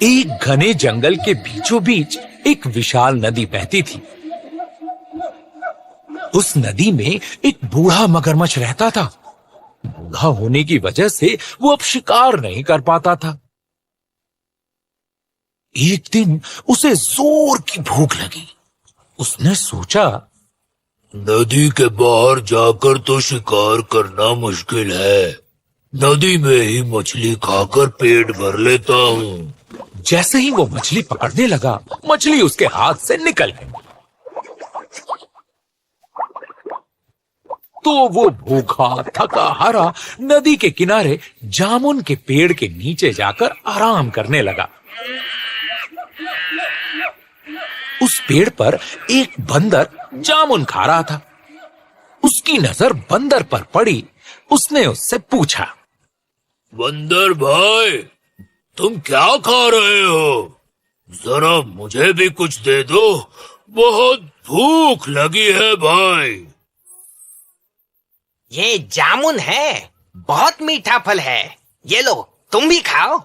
एक घने जंगल के बीचों बीच एक विशाल नदी बहती थी। उस नदी में एक बूढ़ा मगरमच्छ रहता था। बूढ़ा होने की वजह से वो अब शिकार नहीं कर पाता था। एक दिन उसे जोर की भूख लगी। उसने सोचा, नदी के बाहर जाकर तो शिकार करना मुश्किल है। नदी में ही मछली खाकर पेट भर लेता हूँ। जैसे ही वो मछली पकड़ने लगा, मछली उसके हाथ से निकल गई। तो वो भूखा थका हारा नदी के किनारे जामुन के पेड़ के नीचे जाकर आराम करने लगा। उस पेड़ पर एक बंदर जामुन खा रहा था। उसकी नजर बंदर पर पड़ी। उसने उससे पूछा, बंदर भाई, तुम क्या खा रहे हो? जरा मुझे भी कुछ दे दो, बहुत भूख लगी है भाई। ये जामुन है, बहुत मीठा फल है। ये लो, तुम भी खाओ।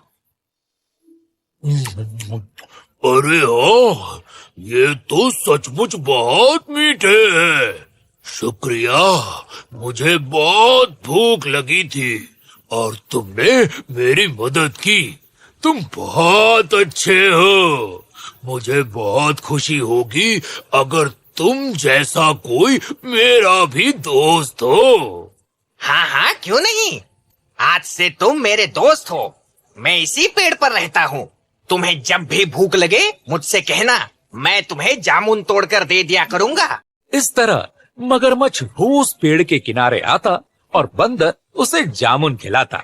अरे हाँ, ये तो सचमुच बहुत मीठे हैं। शुक्रिया, मुझे बहुत भूख लगी थी और तुमने मेरी मदद की। तुम बहुत अच्छे हो। मुझे बहुत खुशी होगी अगर तुम जैसा कोई मेरा भी दोस्त हो। हाँ हाँ, क्यों नहीं। आज से तुम मेरे दोस्त हो। मैं इसी पेड़ पर रहता हूँ। तुम्हें जब भी भूख लगे मुझसे कहना, मैं तुम्हें जामुन तोड़कर दे दिया करूँगा। इस तरह मगरमच्छ रोज पेड़ के किनारे आता और बंदर उसे जामुन खिलाता।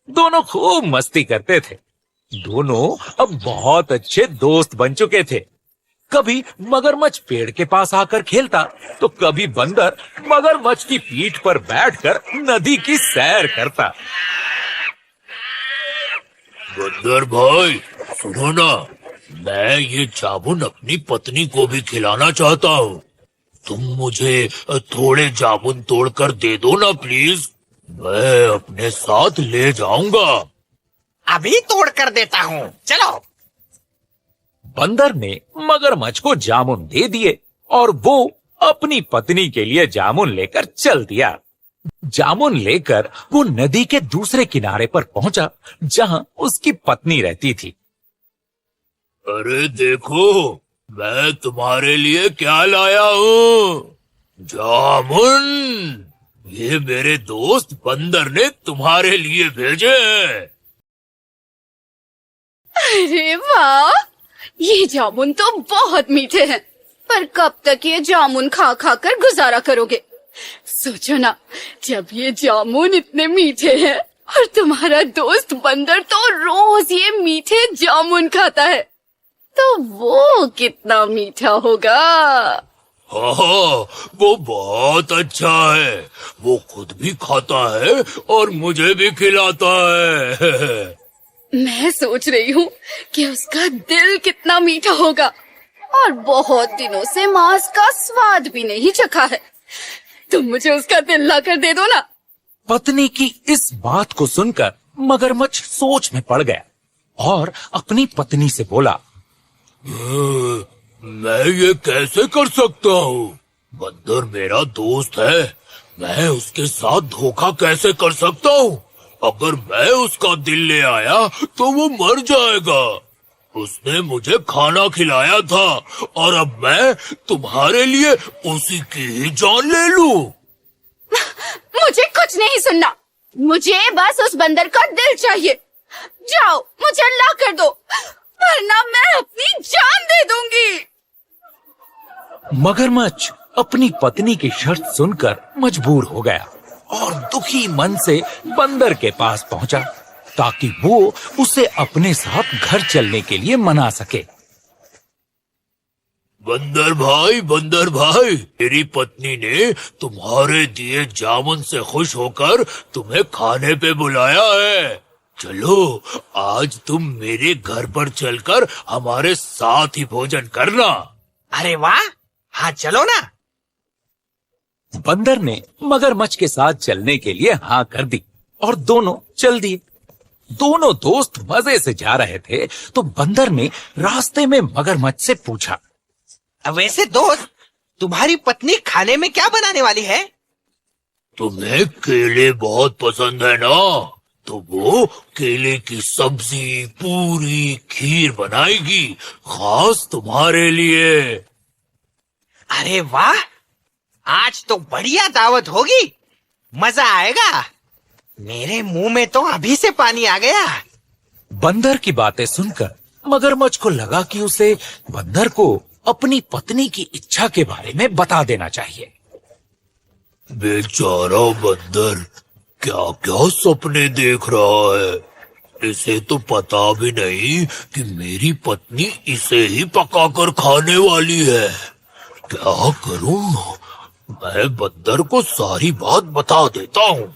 दोनों खूब मस्ती करते थे। दोनों अब बहुत अच्छे दोस्त बन चुके थे। कभी मगरमच्छ पेड़ के पास आकर खेलता, तो कभी बंदर मगरमच्छ की पीठ पर बैठकर नदी की सैर करता। बंदर भाई, सुनो ना, मैं ये जामुन अपनी पत्नी को भी खिलाना चाहता हूँ। तुम मुझे थोड़े जामुन तोड़कर दे दो ना प्लीज। मैं अपने साथ ले जाऊंगा। अभी तोड़ कर देता हूँ, चलो। बंदर ने मगरमच्छ को जामुन दे दिए और वो अपनी पत्नी के लिए जामुन लेकर चल दिया। जामुन लेकर वो नदी के दूसरे किनारे पर पहुंचा, जहां उसकी पत्नी रहती थी। अरे देखो, मैं तुम्हारे लिए क्या लाया हूँ। जामुन। ये मेरे दोस्त बंदर ने तुम्हारे लिए भेजे हैं। अरे वाह, ये जामुन तो बहुत मीठे हैं। पर कब तक ये जामुन खा खा कर गुजारा करोगे? सोचो ना, जब ये जामुन इतने मीठे हैं और तुम्हारा दोस्त बंदर तो रोज ये मीठे जामुन खाता है, तो वो कितना मीठा होगा। हाँ, वो बहुत अच्छा है। वो खुद भी खाता है और मुझे भी खिलाता है। मैं सोच रही हूँ कि उसका दिल कितना मीठा होगा और बहुत दिनों से मांस का स्वाद भी नहीं चखा है। तुम मुझे उसका दिल लाकर दे दो ना। पत्नी की इस बात को सुनकर मगरमच्छ सोच में पड़ गया और अपनी पत्नी से बोला, मैं ये कैसे कर सकता हूँ? बंदर मेरा दोस्त है। मैं उसके साथ धोखा कैसे कर सकता हूँ? अगर मैं उसका दिल ले आया तो वो मर जाएगा। उसने मुझे खाना खिलाया था और अब मैं तुम्हारे लिए उसी की ही जान ले लूं। मुझे कुछ नहीं सुनना। मुझे बस उस बंदर का दिल चाहिए। जाओ, मुझे ला कर दो, वरना मैं अपनी जान दे दूंगी। मगरमच्छ अपनी पत्नी की शर्त सुनकर मजबूर हो गया और दुखी मन से बंदर के पास पहुंचा, ताकि वो उसे अपने साथ घर चलने के लिए मना सके। बंदर भाई, मेरी पत्नी ने तुम्हारे दिए जामुन से खुश होकर तुम्हें खाने पे बुलाया है। चलो, आज तुम मेरे घर पर चलकर हमारे साथ ही भोजन करना। अरे वाह, हाँ चलो ना। बंदर ने मगरमच्छ के साथ चलने के लिए हाँ कर दी और दोनों चल दिए। दोनों दोस्त मजे से जा रहे थे तो बंदर ने रास्ते में मगरमच्छ से पूछा, वैसे दोस्त, तुम्हारी पत्नी खाने में क्या बनाने वाली है? तुम्हें केले बहुत पसंद है ना, तो वो केले की सब्जी, पूरी, खीर बनाएगी खास तुम्हारे लिए। अरे वाह, आज तो बढ़िया दावत होगी, मजा आएगा। मेरे मुंह में तो अभी से पानी आ गया। बंदर की बातें सुनकर मगरमच्छ को लगा कि उसे बंदर को अपनी पत्नी की इच्छा के बारे में बता देना चाहिए। बेचारा बंदर क्या क्या सपने देख रहा है। इसे तो पता भी नहीं कि मेरी पत्नी इसे ही पकाकर खाने वाली है। क्या करूं? मैं बंदर को सारी बात बता देता हूँ।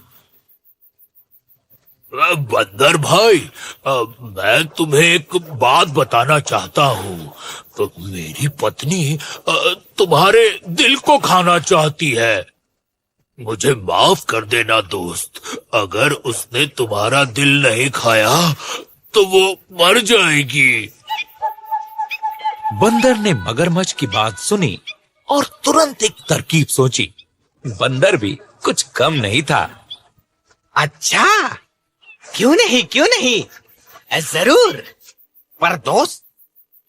बंदर भाई, मैं तुम्हें एक बात बताना चाहता हूँ। तो मेरी पत्नी तुम्हारे दिल को खाना चाहती है। मुझे माफ कर देना दोस्त, अगर उसने तुम्हारा दिल नहीं खाया तो वो मर जाएगी। बंदर ने मगरमच्छ की बात सुनी और तुरंत एक तरकीब सोची। बंदर भी कुछ कम नहीं था। अच्छा, क्यों नहीं, जरूर। पर दोस्त,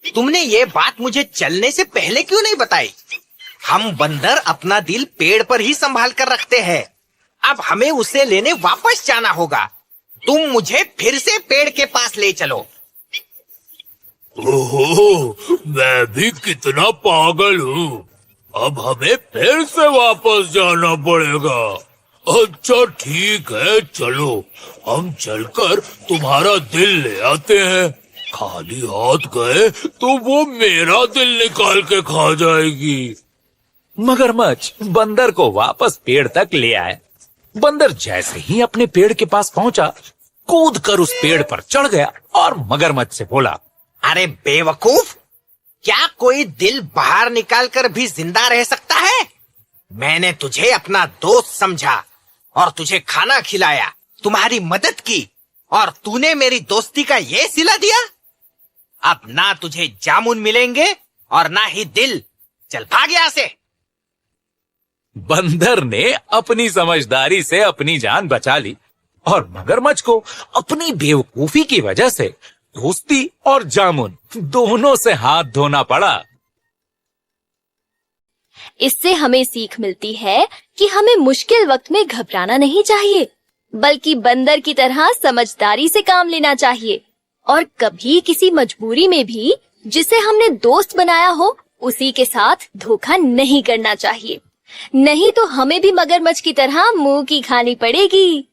तुमने ये बात मुझे चलने से पहले क्यों नहीं बताई? हम बंदर अपना दिल पेड़ पर ही संभाल कर रखते हैं। अब हमें उसे लेने वापस जाना होगा। तुम मुझे फिर से पेड़ के पास ले चलो। ओहो, मैं भी कितना पागल हूँ। अब हमें फिर से वापस जाना पड़ेगा। अच्छा ठीक है, चलो हम चलकर तुम्हारा दिल ले आते हैं। खाली हाथ गए तो वो मेरा दिल निकाल के खा जाएगी। मगरमच्छ बंदर को वापस पेड़ तक ले आए। बंदर जैसे ही अपने पेड़ के पास पहुंचा, कूदकर उस पेड़ पर चढ़ गया और मगरमच्छ से बोला, अरे बेवकूफ, क्या कोई दिल बाहर निकालकर भी जिंदा रह सकता है? मैंने तुझे अपना दोस्त समझा और तुझे खाना खिलाया, तुम्हारी मदद की, और तूने मेरी दोस्ती का ये सिला दिया? अब ना तुझे जामुन मिलेंगे और ना ही दिल। चल भाग यहाँ से। बंदर ने अपनी समझदारी से अपनी जान बचा ली और मगरमच्छ को अपनी बेवकूफी की वजह से दोस्ती और जामुन दोनों से हाथ धोना पड़ा। इससे हमें सीख मिलती है कि हमें मुश्किल वक्त में घबराना नहीं चाहिए, बल्कि बंदर की तरह समझदारी से काम लेना चाहिए। और कभी किसी मजबूरी में भी जिसे हमने दोस्त बनाया हो, उसी के साथ धोखा नहीं करना चाहिए। नहीं तो हमें भी मगरमच्छ की तरह मुंह की खानी पड़ेगी।